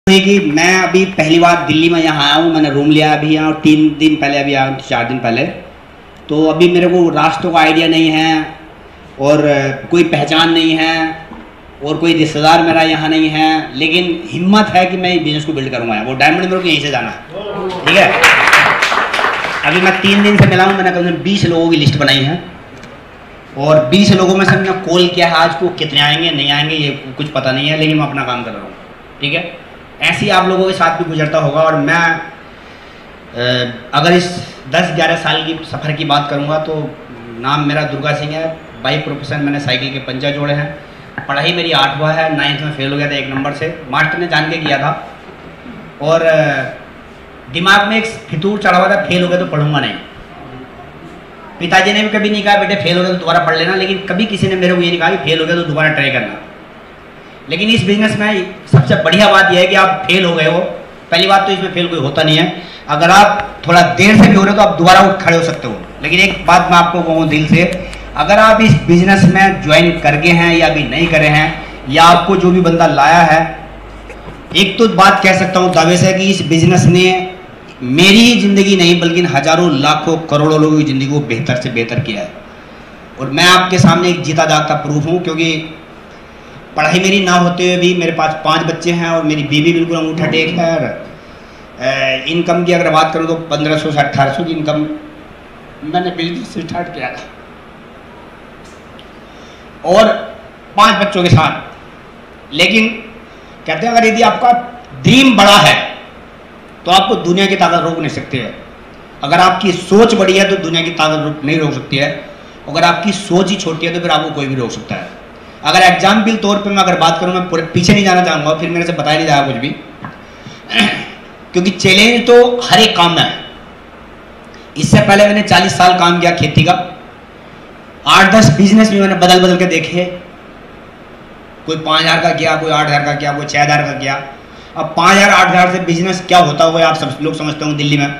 है कि मैं अभी पहली बार दिल्ली में यहाँ आया हूँ। मैंने रूम लिया अभी यहाँ 3 दिन पहले, अभी आया 4 दिन पहले। तो अभी मेरे को रास्तों का आइडिया नहीं है और कोई पहचान नहीं है और कोई रिश्तेदार मेरा यहाँ नहीं है, लेकिन हिम्मत है कि मैं बिजनेस को बिल्ड करूँगा। वो डायमंड मेरे को यहीं से जाना है, ठीक है। अभी मैं 3 दिन से मिला हूँ, मैंने कम से कम 20 लोगों की लिस्ट बनाई है और 20 लोगों में से मैंने कॉल किया है। आज को कितने आएंगे नहीं आएंगे ये कुछ पता नहीं है, लेकिन मैं अपना काम कर रहा हूँ, ठीक है। ऐसे ही आप लोगों के साथ भी गुजरता होगा। और मैं अगर इस 10-11 साल की सफ़र की बात करूँगा तो नाम मेरा दुर्गा सिंह है। बाई प्रोफेशन मैंने साइकिल के पंचर जोड़े हैं। पढ़ाई मेरी 8वां है, 9th में फेल हो गया था 1 नंबर से। मास्टर ने जान के किया था और दिमाग में एक फितूर चढ़ा हुआ था, फेल हो गया तो पढ़ूंगा नहीं। पिताजी ने भी कभी नहीं कहा बेटे फेल हो गया तो दोबारा पढ़ लेना, लेकिन कभी किसी ने मेरे को ये नहीं कहा कि फेल हो गया तो दोबारा ट्राई करना। लेकिन इस बिजनेस में सबसे बढ़िया बात यह है कि आप फेल हो गए हो, पहली बात तो इसमें फेल कोई होता नहीं है। अगर आप थोड़ा देर से भी हो रहे हो तो आप दोबारा उठ खड़े हो सकते हो। लेकिन एक बात मैं आपको कहूँ दिल से, अगर आप इस बिजनेस में ज्वाइन कर गए हैं या अभी नहीं करे हैं, या आपको जो भी बंदा लाया है, एक तो बात कह सकता हूँ दावे से कि इस बिजनेस ने मेरी ही जिंदगी नहीं बल्कि हजारों लाखों करोड़ों लोगों की जिंदगी को बेहतर से बेहतर किया है। और मैं आपके सामने एक जीता जागता प्रूफ हूँ, क्योंकि पढ़ाई मेरी ना होते हुए भी मेरे पास 5 बच्चे हैं और मेरी बीवी बिल्कुल अंगूठा टेक है। और इनकम की अगर बात करूँ तो 1500 से 1800 की इनकम मैंने बिजनेस स्टार्ट किया था और 5 बच्चों के साथ। लेकिन कहते हैं अगर यदि आपका ड्रीम बड़ा है तो आपको दुनिया की ताकत रोक नहीं सकती है। अगर आपकी सोच बड़ी है तो दुनिया की ताकत नहीं रोक सकती है। अगर आपकी सोच ही छोटी है तो फिर आपको कोई भी रोक सकता है। अगर एग्जाम्पल तौर पे मैं अगर बात करूँ, मैं पूरे पीछे नहीं जाना चाहूँगा, फिर मेरे से बताया नहीं जाएगा कुछ भी, क्योंकि चैलेंज तो हर एक काम में है। इससे पहले मैंने 40 साल काम किया खेती का, 8-10 बिजनेस भी मैंने बदल बदल के देखे। कोई 5000 का किया, कोई 8000 का किया, कोई 6000 का किया। अब 5000-8000 से बिजनेस क्या होता हुआ आप सब लोग समझते होंगे। दिल्ली में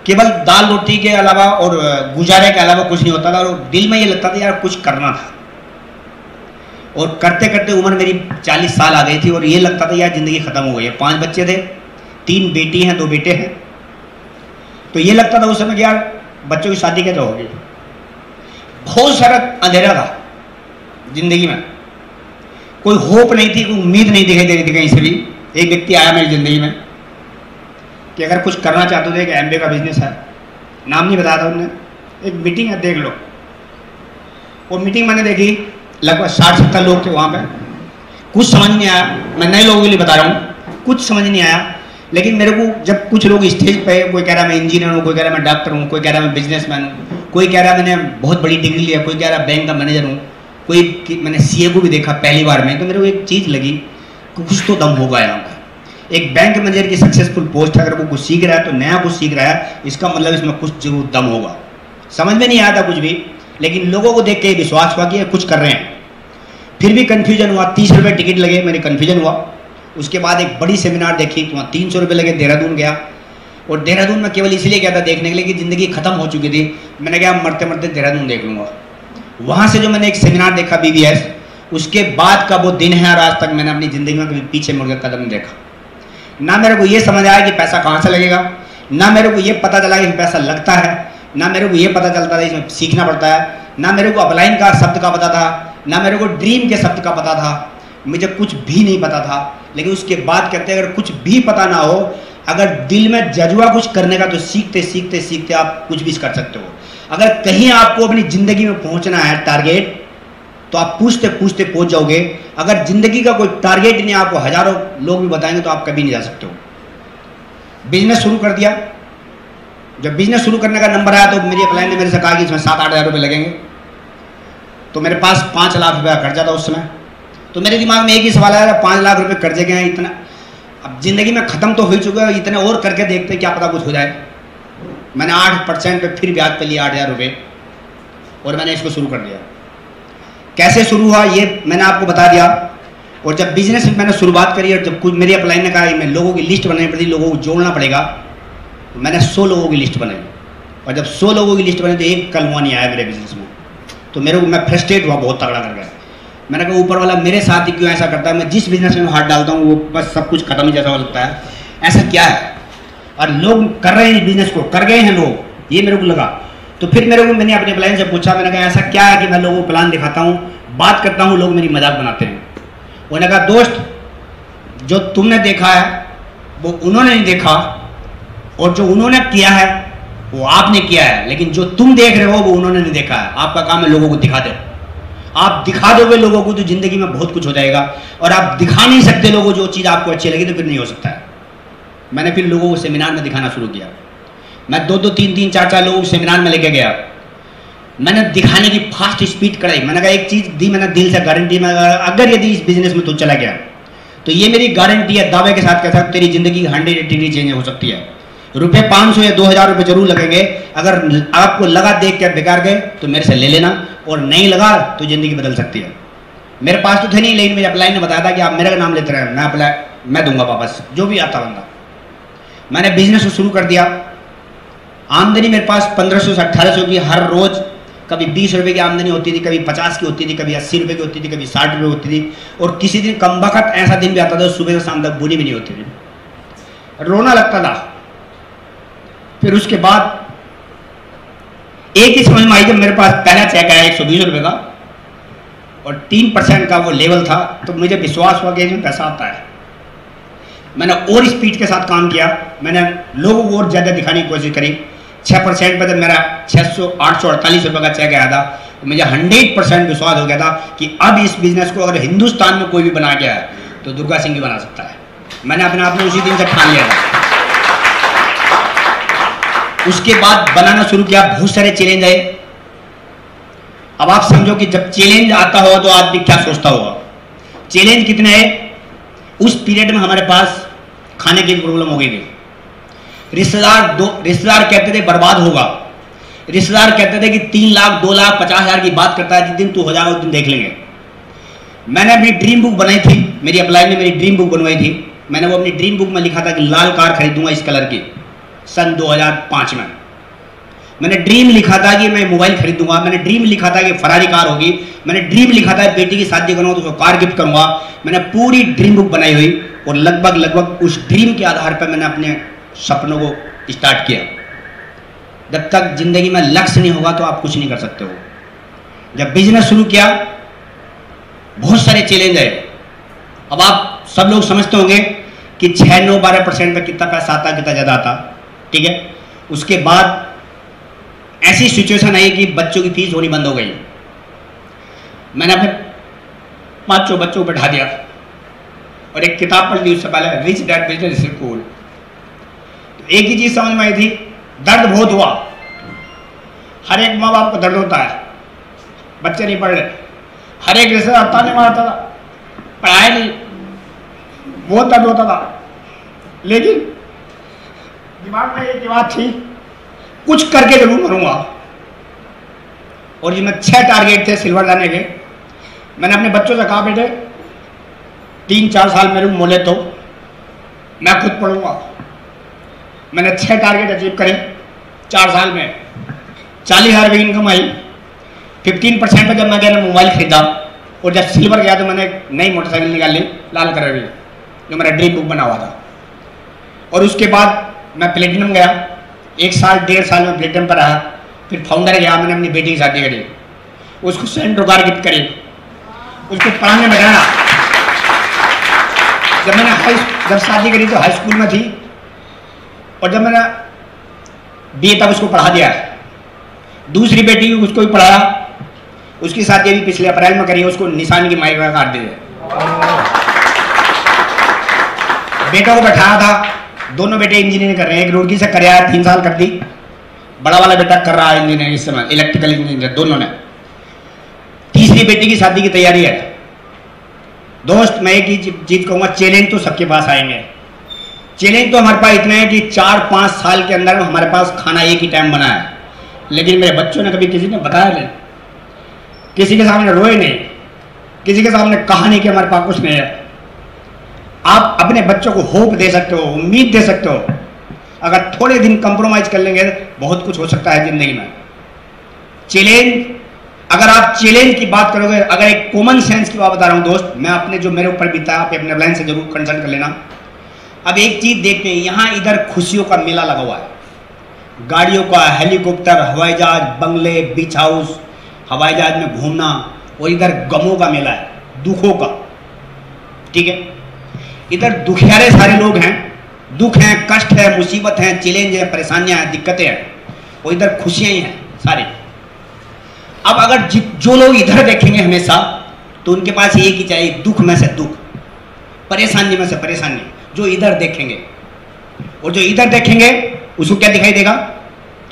केवल दाल रोटी के अलावा और गुजारे के अलावा कुछ नहीं होता था और दिल में ये लगता था यार कुछ करना था। और करते करते उम्र मेरी 40 साल आ गई थी और ये लगता था यार ज़िंदगी ख़त्म हो गई है। 5 बच्चे थे, 3 बेटी हैं, 2 बेटे हैं। तो ये लगता था उस समय कि यार बच्चों की शादी कैसे होगी। बहुत सारा अंधेरा था ज़िंदगी में, कोई होप नहीं थी, कोई उम्मीद नहीं दिखाई दे रही थी कहीं से भी। एक व्यक्ति आया मेरी ज़िंदगी में कि अगर कुछ करना चाहते थे, एक MBA का बिजनेस है, नाम नहीं बताया था उन्होंने, एक मीटिंग है देख लो। वो मीटिंग मैंने देखी, लगभग 60-70 लोग थे वहाँ पे। कुछ समझ नहीं आया, मैं नए लोगों के लिए बता रहा हूँ, कुछ समझ नहीं आया। लेकिन मेरे को जब कुछ लोग स्टेज पे, कोई कह रहा मैं इंजीनियर हूँ, कोई कह रहा मैं डॉक्टर हूँ, कोई कह रहा मैं बिजनेसमैन हूँ, कोई कह रहा मैंने बहुत बड़ी डिग्री लिया, कोई कह रहा बैंक का मैनेजर हूँ, कोई मैंने CA को भी देखा पहली बार में, तो मेरे को एक चीज़ लगी कि कुछ तो दम होगा यहाँ पर। एक बैंक मैनेजर की सक्सेसफुल पोस्ट है, अगर वो कुछ सीख रहा है तो नया कुछ सीख रहा है, इसका मतलब इसमें कुछ जरूर दम होगा। समझ में नहीं आया था कुछ भी, लेकिन लोगों को देख के विश्वास हुआ कि ये कुछ कर रहे हैं। फिर भी कन्फ्यूजन हुआ, 30 रुपये टिकट लगे, मेरे कन्फ्यूजन हुआ। उसके बाद एक बड़ी सेमिनार देखी तो वहाँ 300 रुपये लगे। देहरादून गया और देहरादून में केवल इसलिए गया था देखने के लिए कि ज़िंदगी ख़त्म हो चुकी थी। मैंने कहा मरते मरते देहरादून देख लूँगा। वहाँ से जो मैंने एक सेमिनार देखा BBS, उसके बाद का वो दिन है और आज तक मैंने अपनी ज़िंदगी में कभी पीछे मुड़ कर कदम नहीं देखा। ना मेरे को ये समझ आया कि पैसा कहाँ से लगेगा, ना मेरे को ये पता चला कि पैसा लगता है, ना मेरे को ये पता चलता था इसमें सीखना पड़ता है, ना मेरे को अपलाइन का शब्द का पता था, ना मेरे को ड्रीम के शब्द का पता था। मुझे कुछ भी नहीं पता था। लेकिन उसके बाद कहते हैं अगर कुछ भी पता ना हो, अगर दिल में जज्बा कुछ करने का, तो सीखते सीखते सीखते आप कुछ भी कर सकते हो। अगर कहीं आपको अपनी ज़िंदगी में पहुंचना है टारगेट, तो आप पूछते पूछते पहुंच जाओगे। अगर ज़िंदगी का कोई टारगेट नहीं, आपको हज़ारों लोग भी बताएंगे तो आप कभी नहीं जा सकते हो। बिजनेस शुरू कर दिया। जब बिजनेस शुरू करने का नंबर आया तो मेरी अपलाइन ने मेरे से कहा कि इसमें 7-8 हज़ार रुपये लगेंगे। तो मेरे पास 5 लाख रुपये का कर्जा था उस समय। तो मेरे दिमाग में एक ही सवाल आया, 5 लाख रुपये कर्जे के हैं, इतना अब ज़िंदगी में ख़त्म तो हो ही चुका है, इतने और करके देखते क्या पता कुछ हो जाए। मैंने 8% पे फिर ब्याज पे लिया 8,000 रुपये और मैंने इसको शुरू कर दिया। कैसे शुरू हुआ ये मैंने आपको बता दिया। और जब बिजनेस मैंने शुरुआत करी और जब कुछ मेरी अपलाइन ने कहा मैं लोगों की लिस्ट बनानी पड़ती, लोगों को जोड़ना पड़ेगा, तो मैंने 100 लोगों की लिस्ट बनाई। और जब 100 लोगों की लिस्ट बनी तो एक कल हुआ नहीं आया मेरे बिजनेस में। तो मेरे को मैं फ्रस्ट्रेट हुआ बहुत तगड़ा कर गया। मैंने कहा ऊपर वाला मेरे साथ ही क्यों ऐसा करता है, मैं जिस बिजनेस में हाथ डालता हूँ वो बस सब कुछ खत्म ही जैसा हो सकता है, ऐसा क्या है। और लोग कर रहे हैं बिजनेस को, कर गए हैं लोग, ये मेरे को लगा। तो फिर मैंने अपने प्लान से पूछा, मैंने कहा ऐसा क्या है कि मैं लोगों को प्लान दिखाता हूँ, बात करता हूँ, लोग मेरी मजाक बनाते हैं। उन्होंने कहा दोस्त, जो तुमने देखा है वो उन्होंने नहीं देखा, और जो उन्होंने किया है वो आपने किया है, लेकिन जो तुम देख रहे हो वो उन्होंने नहीं देखा है। आपका काम है लोगों को दिखा दो। आप दिखा दोगे लोगों को तो जिंदगी में बहुत कुछ हो जाएगा, और आप दिखा नहीं सकते लोगों को जो चीज़ आपको अच्छी लगी तो फिर नहीं हो सकता है। मैंने फिर लोगों को सेमिनार में दिखाना शुरू किया। मैं 2-2, 3-3, 4-4 लोगों को सेमिनार में लेके गया। मैंने दिखाने की फास्ट स्पीड कराई। मैंने कहा एक चीज़ दी मैंने दिल से गारंटी में, अगर यदि इस बिजनेस में तू चला गया तो ये मेरी गारंटी है, दावे के साथ कहता हूं, तेरी जिंदगी 180 डिग्री चेंज हो सकती है। रुपये 500 या 2000 रुपये जरूर लगेंगे। अगर आपको लगा देख के बेकार गए तो मेरे से ले लेना, और नहीं लगा तो जिंदगी बदल सकती है। मेरे पास तो थे नहीं, लेकिन मेरे अपलाइन ने बताया था कि आप मेरा नाम लेते रहे, मैं दूंगा वापस जो भी आता बंदा। मैंने बिजनेस को शुरू कर दिया। आमदनी मेरे पास 1500 से 1800 की हर रोज, कभी 20 रुपये की आमदनी होती थी, कभी 50 की होती थी, कभी 80 रुपये की होती थी, कभी 60 रुपये होती थी, और किसी दिन कम वक्त ऐसा दिन भी आता था सुबह से शाम तक बुरी भी नहीं होती थी, रोना लगता था। फिर उसके बाद एक ही समझ में आई, जब मेरे पास पहला चेक आया 120 रुपये का और 3% का वो लेवल था, तो मुझे विश्वास हुआ कि इसमें पैसा आता है। मैंने और स्पीड के साथ काम किया। मैंने लोगों को और ज़्यादा दिखाने की कोशिश करी। 6% पर जब मेरा 848 रुपये का चेक आया था तो मुझे 100% विश्वास हो गया था कि अब इस बिजनेस को अगर हिंदुस्तान में कोई भी बना गया है तो दुर्गा सिंह भी बना सकता है। मैंने अपने आप में उसी दिन से ठान लिया था। उसके बाद बनाना शुरू किया। बहुत सारे चैलेंज आए। अब आप समझो कि जब चैलेंज आता होगा तो आदमी क्या सोचता होगा। चैलेंज कितने हैं? उस पीरियड में हमारे पास खाने की प्रॉब्लम हो गई थी। रिश्तेदार कहते थे बर्बाद होगा। रिश्तेदार कहते थे कि 3 लाख 2 लाख 50 हज़ार की बात करता है, जिस दिन तू हो जाएगा उस दिन देख लेंगे। मैंने अपनी ड्रीम बुक बनाई थी, मेरी अपलाइन ने मेरी ड्रीम बुक बनवाई थी। मैंने वो अपनी ड्रीम बुक में लिखा था कि लाल कार खरीदूंगा इस कलर की, सन 2005 में। मैंने ड्रीम लिखा था कि मैं मोबाइल खरीदूंगा। मैंने ड्रीम लिखा था कि फरारी कार होगी। मैंने ड्रीम लिखा था बेटी की शादी करूंगा तो उसको कार गिफ्ट करूंगा। मैंने पूरी ड्रीम बुक बनाई हुई, और लगभग उस ड्रीम के आधार पर मैंने अपने सपनों को स्टार्ट किया। जब तक जिंदगी में लक्ष्य नहीं होगा तो आप कुछ नहीं कर सकते हो। जब बिजनेस शुरू किया बहुत सारे चैलेंज आए। अब आप सब लोग समझते होंगे कि 6, 9, 12% पर कितना पैसा आता, कितना ज़्यादा आता, ठीक है। उसके बाद ऐसी सिचुएशन आई कि बच्चों की फीस होनी बंद हो गई। मैंने अपने 5 बच्चों को बैठा दिया और एक किताब पढ़ ली उससे पहले, रिच डैड बिजनेस स्कूल। एक ही चीज समझ में आई थी, दर्द बहुत हुआ। हर एक माँ बाप को दर्द होता है, बच्चे नहीं पढ़ रहे। हर एक रिश्तेदार ताने मारता था, पढ़ाया नहीं, बहुत दर्द होता था। लेकिन दिमाग में एक बात थी, कुछ करके जरूर मरूंगा। और ये मैं 6 टारगेट थे सिल्वर लाने के। मैंने अपने बच्चों से कहा बेटे 3-4 साल मेरे को मोले तो मैं खुद पढ़ूंगा। मैंने 6 टारगेट अचीव करे 4 साल में। 40,000 की इनकम आई। 15% पर जब मैं गया मोबाइल खरीदा, और जब सिल्वर गया तो मैंने नई मोटरसाइकिल निकाल ली लाल कलर की, जो मेरा ड्रीम बुक बना हुआ था। और उसके बाद मैं प्लेटिनम गया। 1 साल 1.5 साल में प्लेटिनम पर रहा। फिर फाउंडर गया, मैंने अपनी बेटी की शादी करी, उसको सेंट्रो कार गिफ्ट करी, उसको पढ़ाने बैठाना। जब शादी करी तो हाई स्कूल में थी, और जब मैंने बीए तक उसको पढ़ा दिया। दूसरी बेटी उसको भी पढ़ाया, उसकी शादी भी पिछले अप्रैल में करी, उसको निशान की माइक काट दी। बेटों को बैठाया था, दोनों बेटे इंजीनियरिंग कर रहे हैं। एक रुड़की से कर आया, 3 साल कर दी। बड़ा वाला बेटा कर रहा है इंजीनियरिंग इस समय, इलेक्ट्रिकल इंजीनियर दोनों ने। तीसरी बेटी की शादी की तैयारी है। दोस्त मैं एक ही चीज कहूँगा, चैलेंज तो सबके पास आएंगे। चैलेंज तो हमारे पास इतने हैं कि 4-5 साल के अंदर हमारे पास खाना एक ही टाइम बना है। लेकिन मेरे बच्चों ने कभी किसी ने बताया नहीं, किसी के सामने रोए नहीं, किसी के सामने कहा नहीं कि हमारे पास कुछ नहीं है। आप अपने बच्चों को होप दे सकते हो, उम्मीद दे सकते हो। अगर थोड़े दिन कंप्रोमाइज कर लेंगे बहुत कुछ हो सकता है जिंदगी में। चैलेंज अगर आप चैलेंज की बात करोगे, अगर एक कॉमन सेंस की बात बता रहा हूं दोस्त, मैं अपने जो मेरे ऊपर बीता आप अपने लाइन से जरूर कंसल्ट कर लेना। अब एक चीज देखते हैं, यहाँ इधर खुशियों का मेला लगा हुआ है, गाड़ियों का, हेलीकॉप्टर, हवाई जहाज, बंगले, बीच हाउस, हवाई जहाज में घूमना, और इधर गमों का मेला है, दुखों का। ठीक है, इधर दुखियारे सारे लोग हैं, दुख हैं, कष्ट है, मुसीबत है, चैलेंज है, परेशानियां हैं, दिक्कतें हैं, और इधर खुशियां ही हैं सारी। अब अगर जो लोग इधर देखेंगे हमेशा, तो उनके पास एक ही चाहिए, दुख में से दुख, परेशानी में से परेशानी, जो इधर देखेंगे। और जो इधर देखेंगे उसको क्या दिखाई देगा?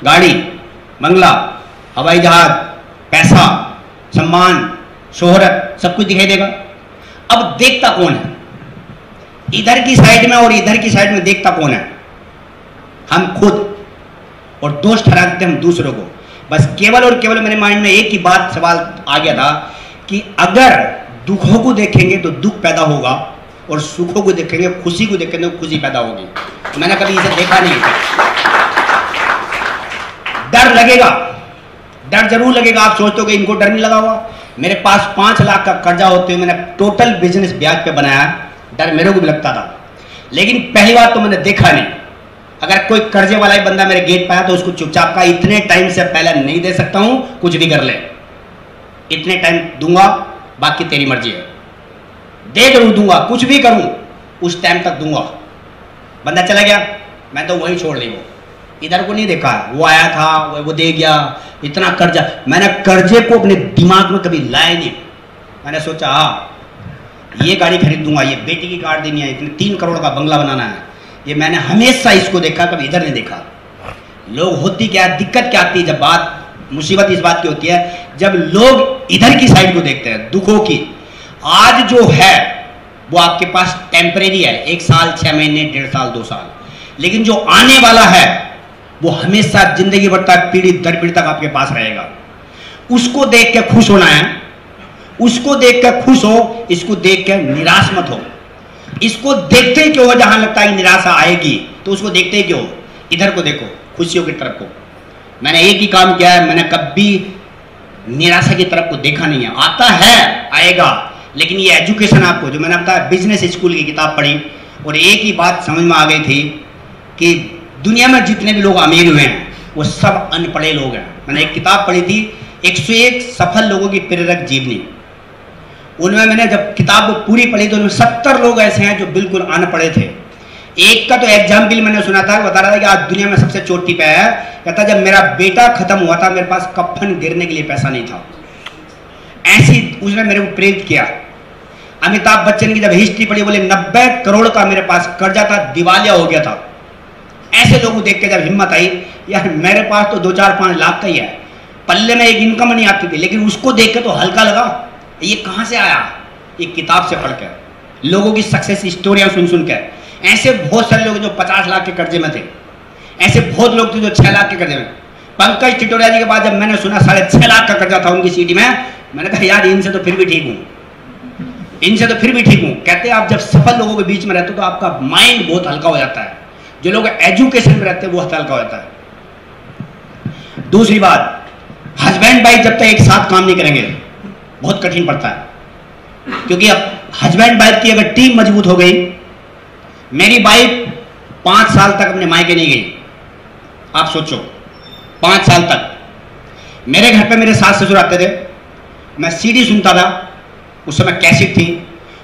गाड़ी, बंगला, हवाई जहाज, पैसा, सम्मान, शोहरत, सब कुछ दिखाई देगा। अब देखता कौन है? इधर की साइड में और इधर की साइड में देखता कौन है? हम खुद, और दोष ठहराते हम दूसरों को। बस केवल और केवल मेरे माइंड में एक ही बात, सवाल आ गया था कि अगर दुखों को देखेंगे तो दुख पैदा होगा, और सुखों को देखेंगे, खुशी को देखेंगे तो खुशी पैदा होगी। मैंने कभी इसे देखा नहीं था। डर लगेगा, डर जरूर लगेगा। आप सोचते हो कि इनको डर नहीं लगा हुआ? मेरे पास 5 लाख का कर्जा होते हुए मैंने टोटल बिजनेस ब्याज पे बनाया, डर मेरे को भी लगता था। लेकिन पहली बार तो मैंने देखा नहीं। अगर कोई कर्जे वाला ही बंदा मेरे गेट पे आया तो उसको चुपचाप का, इतने टाइम से पहले नहीं दे सकता हूं, कुछ भी कर ले, इतने टाइम दूंगा, बाकी तेरी मर्जी है, दे जरूर दूंगा, कुछ भी करूं, उस टाइम तक दूंगा। बंदा चला गया, मैं तो वही छोड़ ली, वो इधर को नहीं देखा। वो आया था, वो दे गया, इतना कर्जा। मैंने कर्जे को अपने दिमाग में कभी लाया नहीं। मैंने सोचा हाँ, ये गाड़ी खरीद दूंगा, ये बेटी की कार देनी है, इतने 3 करोड़ का बंगला बनाना है, ये मैंने हमेशा इसको देखा, कभी इधर नहीं देखा। लोग होती क्या, दिक्कत क्या आती है, जब बात, मुसीबत इस बात की होती है जब लोग इधर की साइड को देखते हैं, दुखों की। आज जो है वो आपके पास टेम्परेरी है, 1 साल, 6 महीने, 1.5 साल, 2 साल, लेकिन जो आने वाला है वो हमेशा जिंदगी भर तक, पीढ़ी दर पीढ़ी तक आपके पास रहेगा। उसको देख के खुश होना है, उसको देख कर खुश हो, इसको देख कर निराश मत हो। इसको देखते ही क्यों हो, जहां लगता है निराशा आएगी तो उसको देखते ही क्यों, इधर को देखो, खुशियों की तरफ को। मैंने एक ही काम किया है, मैंने कभी निराशा की तरफ को देखा नहीं है। आता है, आएगा, लेकिन ये एजुकेशन आपको, जो मैंने बताया बिजनेस स्कूल की किताब पढ़ी, और एक ही बात समझ में आ गई थी कि दुनिया में जितने भी लोग अमीर हुए हैं वो सब अनपढ़े लोग हैं। मैंने एक किताब पढ़ी थी, 101 सफल लोगों की प्रेरक जीवनी। उनमें मैंने जब किताब पूरी पढ़ी तो उनमें 70 लोग ऐसे हैं जो बिल्कुल अनपढ़े थे। एक का तो एग्जाम्पल मैंने सुना था, बता रहा था कि आज दुनिया में सबसे चोटी पे है। कहता जब मेरा बेटा खत्म हुआ था, मेरे पास कफन गिरने के लिए पैसा नहीं था। ऐसी उसने मेरे को प्रेरित किया। अमिताभ बच्चन की जब हिस्ट्री पढ़ी, बोले 90 करोड़ का मेरे पास कर्जा था, दिवालिया हो गया था। ऐसे लोगों को देख के जब हिम्मत आई, यार मेरे पास तो 2-4-5 लाख का ही है, पल्ले में एक इनकम नहीं आती थी, लेकिन उसको देख के तो हल्का लगा। ये कहां से आया? एक किताब से पढ़कर, लोगों की सक्सेस स्टोरियां सुन सुन के। ऐसे बहुत सारे लोग जो 50 लाख के कर्जे में थे, ऐसे बहुत लोग थे जो 6 लाख के कर्जे में। पंकज टिटोरिया जी के बाद जब मैंने सुना 6.5 लाख का कर्जा था उनकी सीडी में, मैंने कहा यार इनसे तो फिर भी ठीक हूं, इनसे तो फिर भी ठीक हूं। कहते हैं आप जब सफल लोगों के बीच में रहते हो तो आपका माइंड बहुत हल्का हो जाता है। जो लोग एजुकेशन में रहते हैं वो हल्का हो जाता है। दूसरी बात, हस्बैंड वाइफ जब तक एक साथ काम नहीं करेंगे बहुत कठिन पड़ता है, क्योंकि अब हस्बैंड वाइफ की अगर टीम मजबूत हो गई, मेरी वाइफ 5 साल तक अपने मायके नहीं गई। आप सोचो 5 साल तक मेरे घर पे मेरे सास ससुर आते थे, मैं सीडी सुनता था, उस समय कैसेट थी।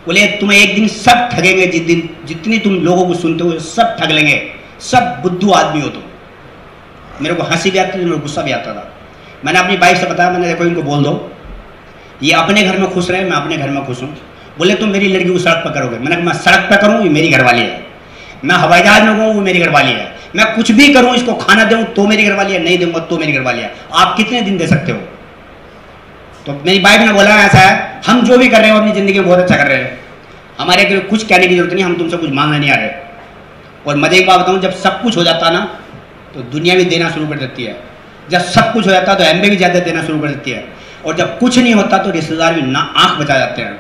बोले तुम्हें एक दिन सब ठगेंगे, जिस दिन जितनी तुम लोगों को सुनते हो सब ठग लेंगे, सब बुद्धू आदमी हो तुम। मेरे को हंसी भी आती थी, मेरे को गुस्सा भी आता था। मैंने अपनी वाइफ से बताया, मैंने देखो इनको बोल दो ये अपने घर में खुश रहे, मैं अपने घर में खुश हूँ। बोले तुम मेरी लड़की को सड़क पर करोगे। मैंने कहा मैं सड़क पर करूँ, ये मेरी घरवाली है। मैं हवाई जहाज में कहूँ, वो मेरी घरवाली है। मैं कुछ भी करूँ, इसको खाना दूँ तो मेरी घरवाली है, नहीं दूंगा तो मेरी घरवाली है। आप कितने दिन दे सकते हो? तो मेरी वाइफ ने बोला ऐसा है, हम जो भी कर रहे हो अपनी ज़िंदगी में बहुत अच्छा कर रहे हैं, हमारे कुछ कहने की जरूरत नहीं, हम तुमसे कुछ मांगने नहीं आ रहे। और मजे की बात बताऊँ, जब सब कुछ हो जाता ना तो दुनिया भी देना शुरू कर देती है। जब सब कुछ हो जाता है तो एमबी भी ज़्यादा देना शुरू कर देती है। और जब कुछ नहीं होता तो रिश्तेदार भी ना आंख बचा जाते हैं।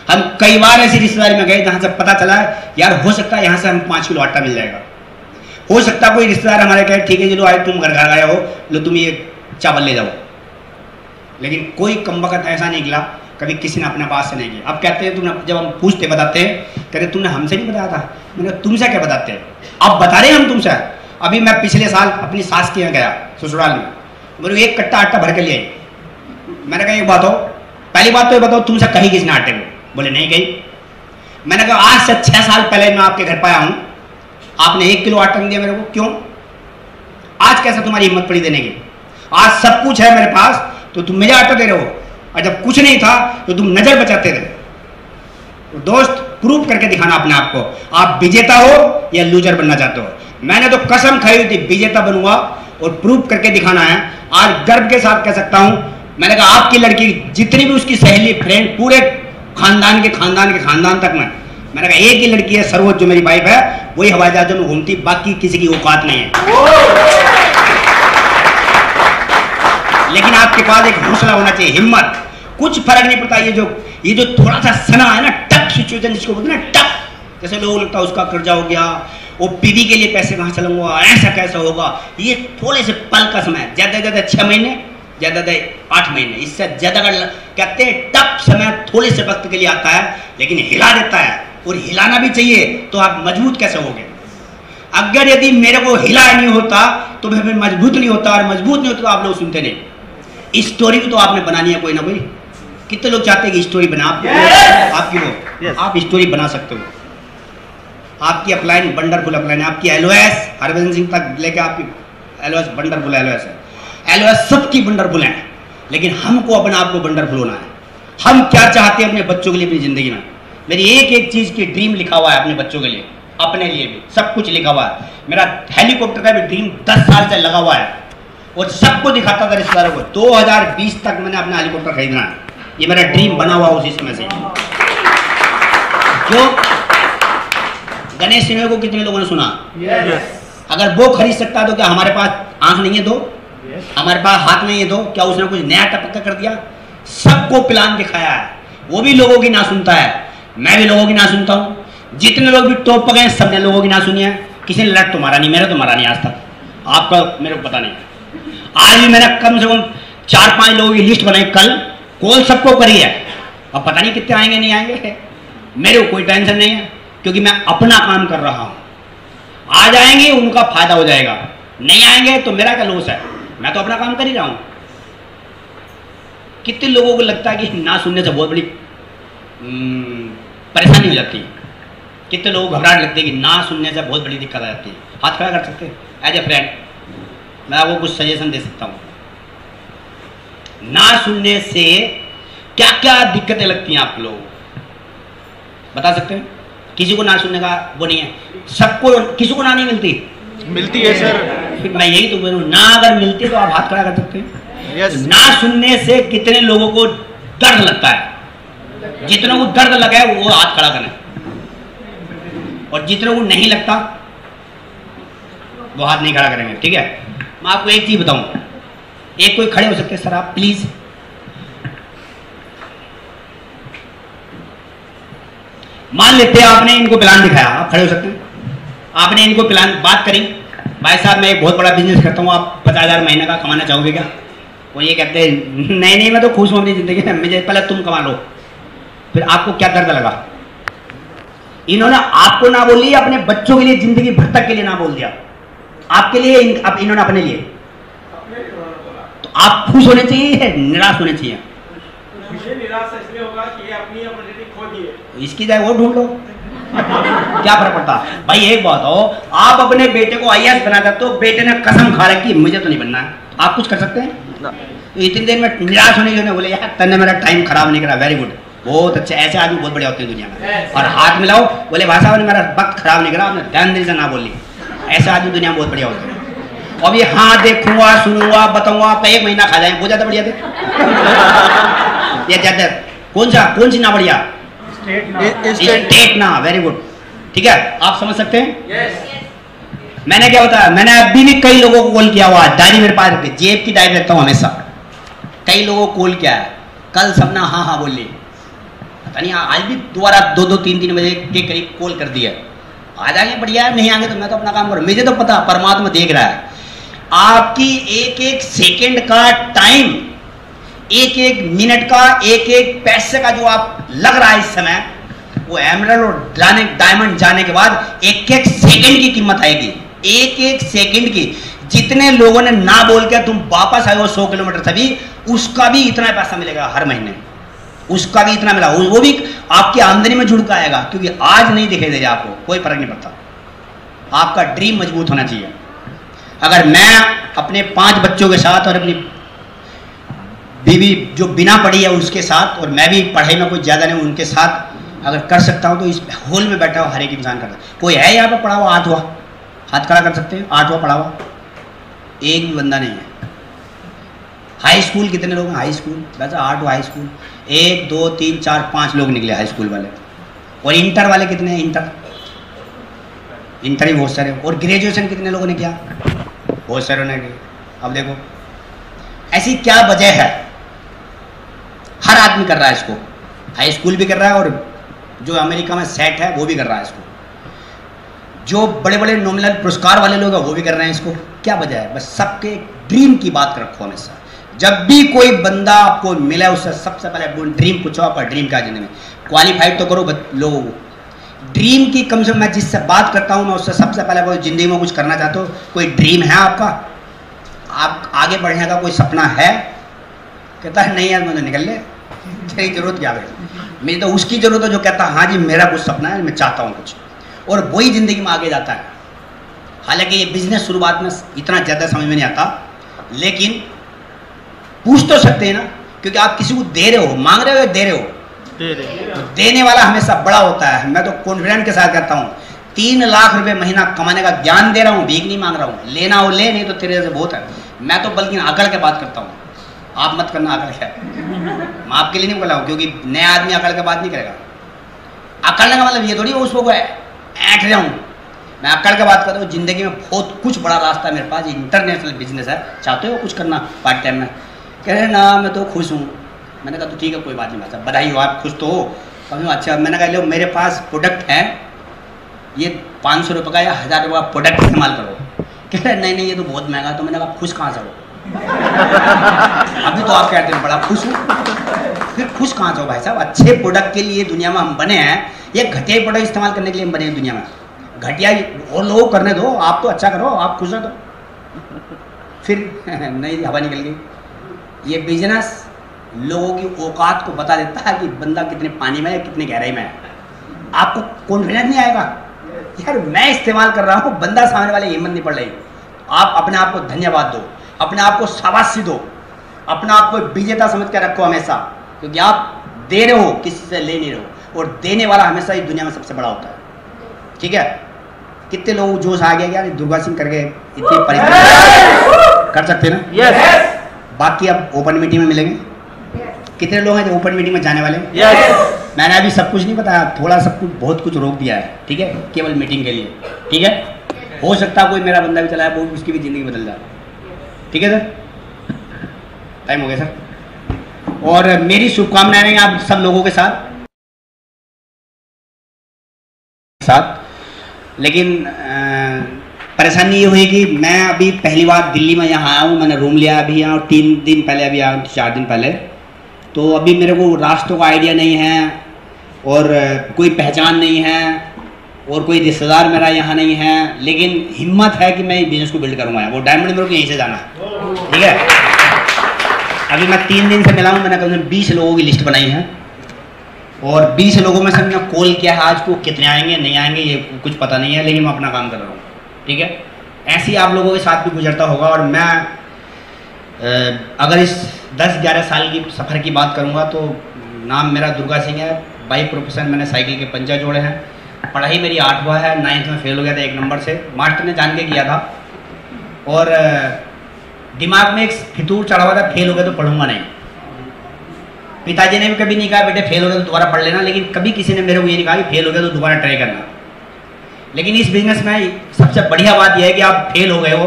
हम कई बार ऐसी रिश्तेदारी में गए जहाँ से पता चला है यार हो सकता है यहाँ से हम 5 किलो आटा मिल जाएगा। हो सकता है कोई रिश्तेदार हमारे कहे ठीक है चलो आज तुम घर आए हो, लो तुम ये चावल ले जाओ। लेकिन कोई कमबख्त ऐसा नहीं निकला कभी किसी ने अपने पास से नहीं किया। अब कहते हैं तुमने, जब हम पूछते बताते हैं, कहते तुमने हमसे नहीं बताया था। मैंने तुमसे क्या बताते हैं, अब बता रहे हैं हम तुमसे। अभी मैं पिछले साल अपनी सास के यहाँ गया ससुराल में, मेरे एक कट्टा आटा भर के ले आई। मैंने कहा एक बात हो, पहली बात तो ये बताओ तुमसे कही किसने आटे को? बोले नहीं कही। मैंने कहा आज से 6 साल पहले मैं आपके घर पर आया हूँ, आपने 1 किलो आटा नहीं दिया मेरे को, क्यों? आज कैसे तुम्हारी हिम्मत पड़ी देने की? आज सब कुछ है मेरे पास तो तुम मुझे आटा दे रहे हो, और जब कुछ नहीं था तो तुम नजर बचाते रहे। तो दोस्त, प्रूव करके दिखाना अपने आप को, आप विजेता हो या लूजर बनना चाहते हो। मैंने तो कसम खाई हुई थी विजेता बनूंगा और प्रूव करके दिखाना है। आज गर्व के साथ कह सकता हूं, मैंने कहा आपकी लड़की जितनी भी उसकी सहेली फ्रेंड पूरे खानदान के खानदान तक में, मैंने कहा एक ही लड़की है सर्वोच्च जो मेरी वाइफ है, वही हवाई जहाजों में घूमती, बाकी किसी की औकात नहीं है। लेकिन आपके पास एक हौसला होना चाहिए, हिम्मत। कुछ फर्क नहीं पड़ता, ये जो थोड़ा सा सना है ना, टफ सिचुएशन जिसको बोलते हैं ना, टफ, जैसे लोगों लगता है उसका कर्जा हो गया, वो बीवी के लिए पैसे कहाँ से लूंगा, ऐसा कैसा होगा, ये थोड़े से पल का समय, ज्यादा 6 महीने, ज्यादा 8 महीने, इससे ज्यादा कहते हैं टफ समय थोड़े से वक्त के लिए आता है, लेकिन हिला देता है। और हिलाना भी चाहिए, तो आप मजबूत कैसे होगे? अगर यदि मेरे को हिला नहीं होता तो मैं मजबूत नहीं होता, और मजबूत नहीं होता तो आप लोग सुनते नहीं। स्टोरी भी तो आपने बनानी है कोई ना कोई। कितने लोग चाहते हैं कि स्टोरी बना, आपकी लोग आप स्टोरी बना सकते हो। आपकी अपलाइन वंडरफुल अपलाइन है, आपकी एलओएस हरभजन सिंह तक लेके आपकी एलओएस वंडरफुल एलओएस है। एलओएस सबकी वंडरफुल है, लेकिन हमको अपने आप को वंडरफुल होना है। हम क्या चाहते हैं अपने बच्चों के लिए अपनी जिंदगी में? मेरी एक एक चीज की ड्रीम लिखा हुआ है अपने बच्चों के लिए, अपने लिए भी सब कुछ लिखा हुआ है। मेरा हेलीकॉप्टर का भी ड्रीम 10 साल से लगा हुआ है, और सबको दिखाता था रिश्तेदारों को। 2020 तक मैंने अपना हेलीकॉप्टर खरीदना है, ये मेरा ड्रीम बना हुआ उसी समय से। क्यों? गणेश सिन्हा को कितने लोगों ने सुना? अगर वो खरीद सकता है तो क्या हमारे पास आंख नहीं है? दो हमारे पास हाथ नहीं है? दो क्या उसने कुछ नया टपक्का कर दिया? सबको प्लान दिखाया है, वो भी लोगों की ना सुनता है, मैं भी लोगों की ना सुनता हूं। जितने लोग भी टॉप पर गए सबने लोगों की ना सुनी है। किसी ने लट तुम्हारा नहीं, मेरा तुम्हारा नहीं आज तक, आपका मेरे को पता नहीं। आज भी मैंने कम से कम 4-5 लोगों की लिस्ट बनाई, कल कॉल सबको करी है। अब पता नहीं कितने आएंगे नहीं आएंगे, मेरे को कोई टेंशन नहीं है, क्योंकि मैं अपना काम कर रहा हूं। आ जाएंगे उनका फायदा हो जाएगा, नहीं आएंगे तो मेरा क्या लॉस है? मैं तो अपना काम कर ही रहा हूं। कितने लोगों को लगता है कि ना सुनने से बहुत बड़ी परेशानी हो जाती है? कितने लोगों को घबराहट लगती है कि ना सुनने से बहुत बड़ी दिक्कत आ जाती है? हाथ खड़ा कर सकते हैं एज ए फ्रेंड, मैं आपको कुछ सजेशन दे सकता हूं। ना सुनने से क्या क्या दिक्कतें लगती हैं आप लोग बता सकते हैं? किसी को ना सुनने का वो नहीं है, सबको, किसी को ना नहीं मिलती है सर। मैं यही तो बोलूं, ना अगर मिलती तो आप हाथ खड़ा कर सकते हैं। ना सुनने से कितने लोगों को दर्द लगता है? जितनों को दर्द लगा है वो हाथ खड़ा करें, और जितनों को नहीं लगता वो हाथ नहीं खड़ा करेंगे। ठीक है, मैं आपको एक चीज बताऊं, एक कोई खड़े हो सकते हैं सर आप प्लीज? मान लेते हैं आपने इनको प्लान दिखाया, आप खड़े हो सकते हैं? आपने इनको प्लान बात करी, भाई साहब मैं एक बहुत बड़ा बिजनेस करता हूँ, आप 50,000 महीने का कमाना चाहोगे क्या? वो ये कहते हैं नहीं मैं तो खुश हूँ अपनी जिंदगी में, मुझे पहले तुम कमा लो। फिर आपको क्या दर्द लगा? इन्होंने आपको ना बोल लिया, अपने बच्चों के लिए जिंदगी भर तक के लिए ना बोल दिया, आपके लिए इन्होंने अपने लिए। तो आप खुश होने चाहिए या निराश होने चाहिए? निराश इसलिए होगा कि ये अपनी अपॉर्चुनिटी खो दी है, इसकी जगह वो ढूंढ लो। क्या फर्क पड़ता? भाई एक बात हो, आप अपने बेटे को IAS बना सकते हो, बेटे ने कसम खा रखी मुझे तो नहीं बनना है, आप कुछ कर सकते हैं? तो इतनी देर में निराश होने के बोले यार तन्ने मेरा टाइम खराब नहीं करा, वेरी गुड, बहुत अच्छा, ऐसे आदमी बहुत बढ़िया होते हैं दुनिया में। और हाथ मिलाओ, बोले भाई साहब ने मेरा वक्त खराब नहीं करा, आपने ध्यान देने से ना बोली, ऐसे आदमी दुनिया में बहुत बढ़िया होते हैं। अब ये हाँ देखूंगा सुनूंगा बताऊंगा, आपका 1 महीना खा जाए, बहुत ज्यादा बढ़िया थे। ये ज्यादा कौन सी ना बढ़िया? स्टेट ना, वेरी गुड। ठीक है, आप समझ सकते हैं? मैंने क्या बताया, मैंने अभी भी कई लोगों को कॉल किया हुआ है, डायरी मेरे पास रखती, जेब की डायरी रखता हूँ हमेशा। कई लोगों को कॉल किया है, कल सबने हाँ बोल ली, पता नहीं आज भी दोबारा 2-3 बजे के करीब कॉल कर दिया। आ जाएंगे बढ़िया है, नहीं आएंगे तो मैं तो अपना काम करूँ, मुझे तो पता परमात्मा देख रहा है। आपकी एक एक सेकेंड का टाइम एक एक मिनट का, एक एक पैसे का जो आप लग रहा है इस समय, वो एमरल्ड और डायमंड जाने के बाद एक एक सेकंड की कीमत आएगी, एक एक सेकंड की। जितने लोगों ने ना बोल के तुम वापस आए हो 100 किलोमीटर तभी, उसका भी इतना पैसा मिलेगा हर महीने, उसका भी इतना मिला, वो भी आपकी आमदनी में जुड़ के आएगा, क्योंकि आज नहीं दिखाई दे रहा आपको, कोई फर्क नहीं पड़ता। आपका ड्रीम मजबूत होना चाहिए। अगर मैं अपने 5 बच्चों के साथ और अपनी बीवी जो बिना पढ़ी है उसके साथ, और मैं भी पढ़ाई में कोई ज़्यादा नहीं उनके साथ अगर कर सकता हूँ, तो इस हॉल में बैठा हुआ हर एक इंसान करता है। कोई है यहाँ पर पढ़ा हुआ 8वां? हाथ खड़ा कर सकते हैं? 8वां पढ़ा हुआ एक भी बंदा नहीं है। हाई स्कूल कितने लोग हैं? हाई स्कूल वैसे 8वां हाई स्कूल, 1 2 3 4 5 लोग निकले हाई स्कूल वाले। और इंटर वाले कितने हैं? इंटर ही बहुत सारे। और ग्रेजुएशन कितने लोगों ने किया? बहुत सारे ने किया। अब देखो ऐसी क्या वजह है? हर आदमी कर रहा है इसको, हाई स्कूल भी कर रहा है और जो अमेरिका में सेट है वो भी कर रहा है इसको, जो बड़े बड़े नॉमिनल पुरस्कार वाले लोग हैं वो भी कर रहे हैं इसको। क्या वजह है? बस सबके ड्रीम की बात रखो हमेशा। जब भी कोई बंदा आपको मिला उससे सबसे पहले ड्रीम पूछो, आपका ड्रीम क्या जिंदगी में। क्वालिफाइड तो करो लोगों को, ड्रीम की कम से कम। मैं जिससे बात करता हूँ मैं उससे सबसे पहले कोई जिंदगी में कुछ करना चाहते हो, कोई ड्रीम है आपका, आप आगे बढ़ने का कोई सपना है? कहता है नहीं यार मुझे निकल ले, तेरी जरूरत क्या है? मेरी तो उसकी जरूरत है जो कहता है हाँ जी मेरा कुछ सपना है, मैं चाहता हूँ कुछ, और वही जिंदगी में आगे जाता है। हालांकि ये बिजनेस शुरुआत में इतना ज़्यादा समझ में नहीं आता, लेकिन पूछ तो सकते हैं ना, क्योंकि आप किसी को दे रहे हो, मांग रहे हो या दे रहे हो? तो देने वाला हमेशा बड़ा होता है। मैं तो कॉन्फिडेंस के साथ कहता हूँ 3 लाख रुपए महीना कमाने का ज्ञान दे रहा हूँ, भीख नहीं मांग रहा हूँ। लेना हो ले, नहीं तो तेरे से बहुत है। मैं तो बल्कि अकड़ के बात करता हूँ, आप मत करना अकड़ है। मैं आपके लिए नहीं बोला हूँ, क्योंकि नया आदमी अकड़ के बात नहीं करेगा। अकड़ने का मतलब ये थोड़ी उसको ऐठ रहा हूँ, मैं अकड़ के बात कर रहा हूँ। जिंदगी में बहुत कुछ बड़ा रास्ता है मेरे पास, इंटरनेशनल बिजनेस है। चाहते हो कुछ करना पार्ट टाइम में? कह रहे ना मैं तो खुश हूँ। मैंने कहा तो ठीक है कोई बात नहीं, भाई साहब बधाई हो, आप खुश तो हो। कभी अच्छा, मैंने कहा लो मेरे पास प्रोडक्ट है, ये 500 रुपये का या 1000 रुपये का प्रोडक्ट इस्तेमाल करो। कह रहे नहीं नहीं ये तो बहुत महंगा। तो मैंने कहा खुश कहाँ से हो? अभी तो आप कहते हैं बड़ा खुश हूँ, फिर खुश कहाँ से हो भाई साहब? अच्छे प्रोडक्ट के लिए दुनिया में हम बने हैं, ये घटिया प्रोडक्ट इस्तेमाल करने के लिए हम बने हैं दुनिया में। घटिया और लोग करने दो, आप तो अच्छा करो, आप खुश हो तो फिर नहीं हवा निकल गई। ये बिजनेस लोगों की औकात को बता देता है कि बंदा कितने पानी में है, कितने गहराई में है। आपको कॉन्फिडेंस नहीं आएगा यार मैं इस्तेमाल कर रहा हूँ, बंदा सामने वाले हिम्मत नहीं पड़ रही। आप अपने आप को धन्यवाद दो, अपने आप को शाबाशी दो, अपने आप को विजेता समझ कर रखो हमेशा, क्योंकि आप दे रहे हो, किसी से ले नहीं रहे हो। और देने वाला हमेशा इस दुनिया में सबसे बड़ा होता है। ठीक है? कितने लोग जोश आ गया यार दुर्गा सिंह करके इतनी परिश्रम कर सकते ना? yes. बाकी अब ओपन मीटिंग में मिलेंगे। कितने लोग हैं जो ओपन मीटिंग में जाने वाले? yes. मैंने अभी सब कुछ नहीं बताया, थोड़ा सब कुछ बहुत कुछ रोक दिया है। ठीक है? केवल मीटिंग के लिए। ठीक है? हो सकता है कोई मेरा बंदा भी चला है, वो उसकी भी ज़िंदगी बदल जाए। ठीक है सर? टाइम हो गया सर। और मेरी शुभकामनाएं रहेंगी आप सब लोगों के साथ। लेकिन परेशानी ये हुई कि मैं अभी पहली बार दिल्ली में यहाँ आया हूँ। मैंने रूम लिया अभी यहाँ, 3 दिन पहले अभी आया हूँ, 4 दिन पहले। तो अभी मेरे को रास्तों का आइडिया नहीं है और कोई पहचान नहीं है और कोई रिश्तेदार मेरा यहाँ नहीं है, लेकिन हिम्मत है कि मैं बिजनेस को बिल्ड करूँगा। वो डायमंड मेरे को यहीं से जाना है। ठीक है? अभी मैं 3 दिन से मिला हूँ, मैंने कम से कम 20 लोगों की लिस्ट बनाई है और 20 लोगों में से मैंने कॉल किया है। आज को कितने आएंगे नहीं आएंगे ये कुछ पता नहीं है, लेकिन मैं अपना काम कर रहा हूँ। ठीक है? ऐसे ही आप लोगों के साथ भी गुजरता होगा। और मैं अगर इस 10-11 साल की सफ़र की बात करूँगा तो नाम मेरा दुर्गा सिंह है। बाई प्रोफेशन मैंने साइकिल के पंचर जोड़े हैं। पढ़ाई मेरी 8वां है, 9th में फेल हो गया था 1 नंबर से। मास्टर ने जान के किया था और दिमाग में एक फितूर चढ़ा हुआ था, फेल हो गया तो पढ़ूंगा नहीं। पिताजी ने भी कभी नहीं कहा बेटे फेल हो गया तो दोबारा पढ़ लेना, लेकिन कभी किसी ने मेरे को ये नहीं कहा कि फेल हो गया तो दोबारा ट्राई करना। लेकिन इस बिजनेस में सबसे बढ़िया बात यह है कि आप फेल हो गए हो,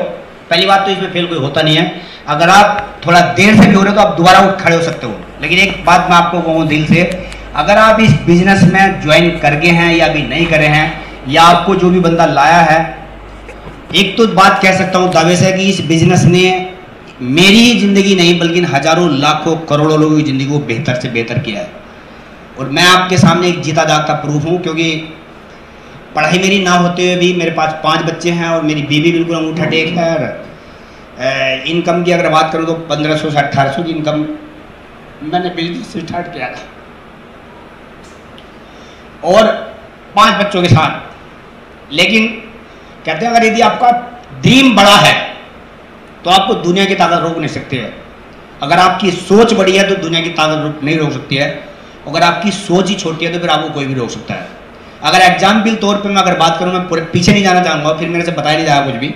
पहली बात तो इसमें फेल कोई होता नहीं है। अगर आप थोड़ा देर से भी हो रहे हो तो आप दोबारा उठ खड़े हो सकते हो। लेकिन एक बात मैं आपको कहूँ दिल से, अगर आप इस बिजनेस में ज्वाइन कर गए हैं या अभी नहीं करे हैं, या आपको जो भी बंदा लाया है, एक तो बात कह सकता हूँ दावे से कि इस बिजनेस ने मेरी ही ज़िंदगी नहीं बल्कि हजारों लाखों करोड़ों लोगों की ज़िंदगी को बेहतर से बेहतर किया है। और मैं आपके सामने एक जीता जागता प्रूफ हूँ, क्योंकि पढ़ाई मेरी ना होते हुए भी मेरे पास 5 बच्चे हैं और मेरी बीवी बिल्कुल अंगूठा टेक है। और इनकम की अगर बात करूँ तो 1500 से 1800 की इनकम मैंने बिजनेस से स्टार्ट किया था, और 5 बच्चों के साथ। लेकिन कहते हैं अगर यदि आपका ड्रीम बड़ा है तो आपको दुनिया की ताकत रोक नहीं सकती है। अगर आपकी सोच बड़ी है तो दुनिया की ताकत नहीं रोक सकती है। अगर आपकी सोच ही छोटी है तो फिर आपको कोई भी रोक सकता है। अगर एग्जाम्पल तौर पे मैं अगर बात करूँ, मैं पूरे पीछे नहीं जाना चाहूँगा, फिर मेरे से बताया नहीं जाएगा कुछ भी,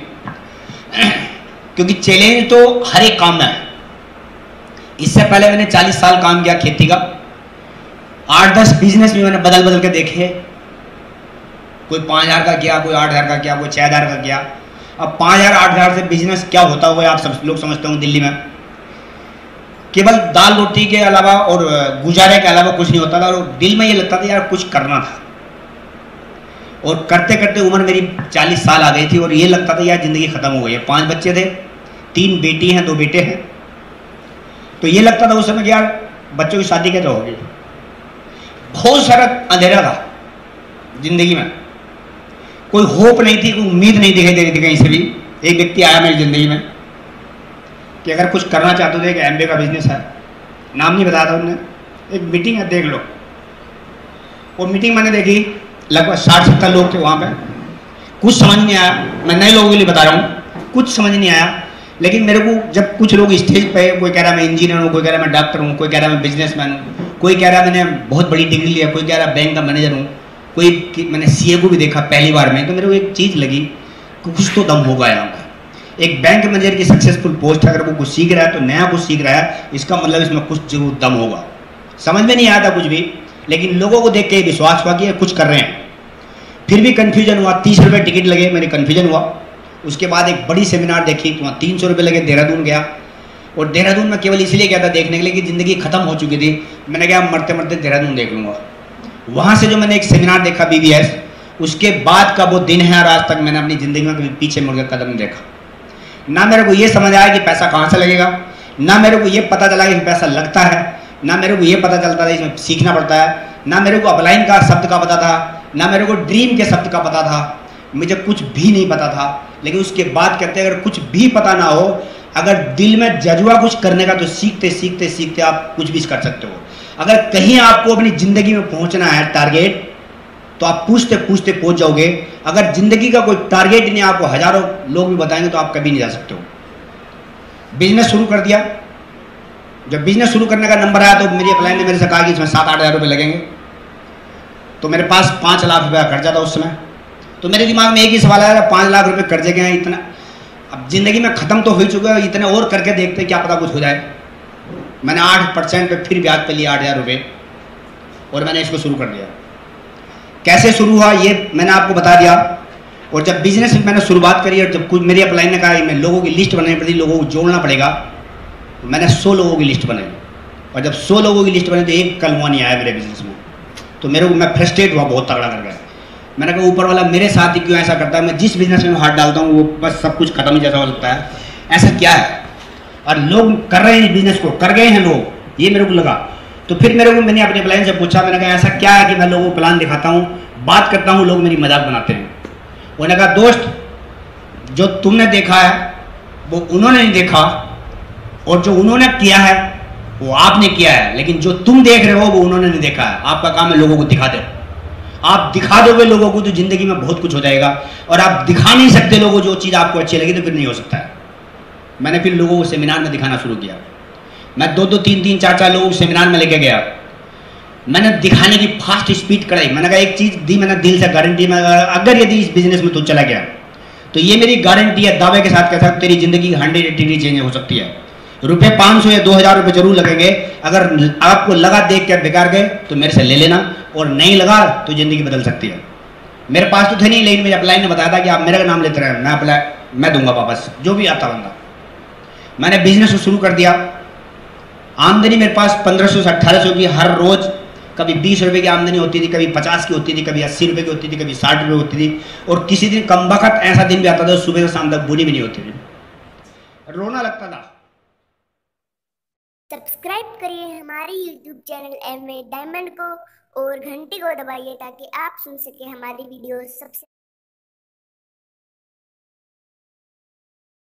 क्योंकि चैलेंज तो हर एक काम में है। इससे पहले मैंने 40 साल काम किया खेती का, 8-10 बिजनेस भी मैंने बदल बदल के देखे। कोई 5000 का किया, कोई 8000 का किया, कोई 6000 का किया। अब 5000 8000 से बिजनेस क्या होता होगा आप सब लोग समझते हो। दिल्ली में केवल दाल रोटी के अलावा और गुजारे के अलावा कुछ नहीं होता था, और दिल में ये लगता था यार कुछ करना था। और करते करते उम्र मेरी 40 साल आ गई थी और ये लगता था यार ज़िंदगी ख़त्म हो गई है। 5 बच्चे थे, 3 बेटी हैं, 2 बेटे हैं। तो ये लगता था उस समय कि यार बच्चों की शादी कैसे होगी। बहुत सारा अंधेरा था ज़िंदगी में, कोई होप नहीं थी, कोई उम्मीद नहीं दिखाई दे रही थी कहीं से भी। एक व्यक्ति आया मेरी ज़िंदगी में कि अगर कुछ करना चाहते थे, कि एमबीए का बिजनेस है, नाम नहीं बताया था उन्होंने, एक मीटिंग है देख लो। वो मीटिंग मैंने देखी, लगभग 60-70 लोग थे वहाँ पे। कुछ समझ नहीं आया, मैं नए लोगों के लिए बता रहा हूँ, कुछ समझ नहीं आया। लेकिन मेरे को जब कुछ लोग स्टेज पे, कोई कह रहा मैं इंजीनियर हूँ, कोई कह रहा मैं डॉक्टर हूँ, कोई कह रहा मैं बिजनेसमैन हूँ, कोई कह रहा मैंने बहुत बड़ी डिग्री लिया, कोई कह रहा बैंक का मैनेजर हूँ, कोई मैंने सीए को भी देखा पहली बार में, तो मेरे को एक चीज़ लगी कि कुछ तो दम होगा यहाँ पर। एक बैंक मैनेजर की सक्सेसफुल पोस्ट है, अगर वो कुछ सीख रहा है तो नया कुछ सीख रहा है, इसका मतलब इसमें कुछ जरूर दम होगा। समझ में नहीं आया था कुछ भी, लेकिन लोगों को देख के विश्वास हुआ कि ये कुछ कर रहे हैं। फिर भी कन्फ्यूजन हुआ, 30 रुपये टिकट लगे, मेरे कन्फ्यूजन हुआ। उसके बाद एक बड़ी सेमिनार देखी तो वहाँ 300 रुपये लगे। देहरादून गया, और देहरादून में केवल इसलिए गया था देखने के लिए कि ज़िंदगी ख़त्म हो चुकी थी। मैंने कहा मरते मरते देहरादून देख लूँगा। वहाँ से जो मैंने एक सेमिनार देखा BBS, उसके बाद का वो दिन है और आज तक मैंने अपनी ज़िंदगी में कभी पीछे मुड़कर कदम नहीं देखा। ना मेरे को ये समझ आया कि पैसा कहाँ से लगेगा, ना मेरे को ये पता चला कि पैसा लगता है, ना मेरे को ये पता चलता था इसमें सीखना पड़ता है, ना मेरे को अपलाइन का शब्द का पता था, ना मेरे को ड्रीम के शब्द का पता था। मुझे कुछ भी नहीं पता था। लेकिन उसके बाद कहते हैं अगर कुछ भी पता ना हो, अगर दिल में जज्बा कुछ करने का, तो सीखते सीखते सीखते आप कुछ भी कर सकते हो। अगर कहीं आपको अपनी ज़िंदगी में पहुंचना है टारगेट, तो आप पूछते पूछते पहुंच जाओगे। अगर ज़िंदगी का कोई टारगेट नहीं, आपको हज़ारों लोग भी बताएंगे, तो आप कभी नहीं जा सकते हो। बिजनेस शुरू कर दिया। जब बिजनेस शुरू करने का नंबर आया तो मेरी अपलाइन ने मेरे से कहा कि इसमें 7-8 हज़ार रुपये लगेंगे। तो मेरे पास 5 लाख रुपये का कर्जा था उस समय। तो मेरे दिमाग में एक ही सवाल आया, 5 लाख रुपये कर्जे के हैं, इतना अब ज़िंदगी में ख़त्म तो हो चुका है, इतने और करके देखते क्या पता कुछ हो जाए। मैंने 8% पे फिर ब्याज पे लिया 8,000 रुपये, और मैंने इसको शुरू कर दिया। कैसे शुरू हुआ ये मैंने आपको बता दिया। और जब बिजनेस मैंने शुरुआत करी, और जब कुछ मेरी अपलाइन ने कहा मैं लोगों की लिस्ट बनानी पड़ती, लोगों को जोड़ना पड़ेगा, तो मैंने 100 लोगों की लिस्ट बनाई। और जब 100 लोगों की लिस्ट बनी तो एक कलमा नहीं आया मेरे बिजनेस में। तो मेरे को मैं फ्रस्ट्रेट हुआ बहुत तगड़ा करके। मैंने कहा ऊपर वाला मेरे साथ ही क्यों ऐसा करता है, मैं जिस बिजनेस में हाथ डालता हूँ वो बस सब कुछ खत्म ही जैसा हो लगता है, ऐसा क्या है। और लोग कर रहे हैं इस बिजनेस को, कर गए हैं लोग, ये मेरे को लगा। तो फिर मैंने अपने प्लान से पूछा, मैंने कहा ऐसा क्या है कि मैं लोगों को प्लान दिखाता हूँ, बात करता हूँ, लोग मेरी मजाक बनाते हैं। उन्होंने कहा दोस्त, जो तुमने देखा है वो उन्होंने नहीं देखा, और जो उन्होंने किया है वो आपने किया है, लेकिन जो तुम देख रहे हो वो उन्होंने नहीं देखा है। आपका काम है लोगों को दिखा दो। आप दिखा दोगे लोगों को तो जिंदगी में बहुत कुछ हो जाएगा। और आप दिखा नहीं सकते लोगों को जो चीज़ आपको अच्छी लगी, तो फिर नहीं हो सकता है। मैंने फिर लोगों को सेमिनार में दिखाना शुरू किया। मैं 2-2, 3-3, 4-4 लोगों को सेमिनार में लेके गया। मैंने दिखाने की फास्ट स्पीड कराई। मैंने कहा एक चीज़ दी मैंने दिल से गारंटी में, अगर यदि इस बिजनेस में तू चला गया तो ये मेरी गारंटी है, दावे के साथ कह सकता तेरी जिंदगी 180 डिग्री चेंज हो सकती है। रुपये 500 या 2,000 रुपये जरूर लगेंगे। अगर आपको लगा देख के बेकार गए तो मेरे से ले लेना, और नहीं लगा तो जिंदगी बदल सकती है। मेरे पास तो थे नहीं, लेकिन मेरे अपलाइन ने बताया था कि आप मेरा नाम लेते रहे, मैं दूंगा वापस जो भी आता बंदा। मैंने बिजनेस शुरू कर दिया। आमदनी मेरे पास 1500 से 1800 की हर रोज, कभी 20 रुपये की आमदनी होती थी, कभी 50 की होती थी, कभी 80 रुपये की होती थी, कभी 60 रुपये होती थी। और किसी दिन कम वक्त ऐसा दिन भी आता था सुबह से शाम तक बुरी भी नहीं होती थी, रोना लगता था। सब्सक्राइब करिए हमारे यूट्यूब चैनल एमवे डायमंड को और घंटी को दबाइए ताकि आप सुन सके हमारी वीडियो सबसे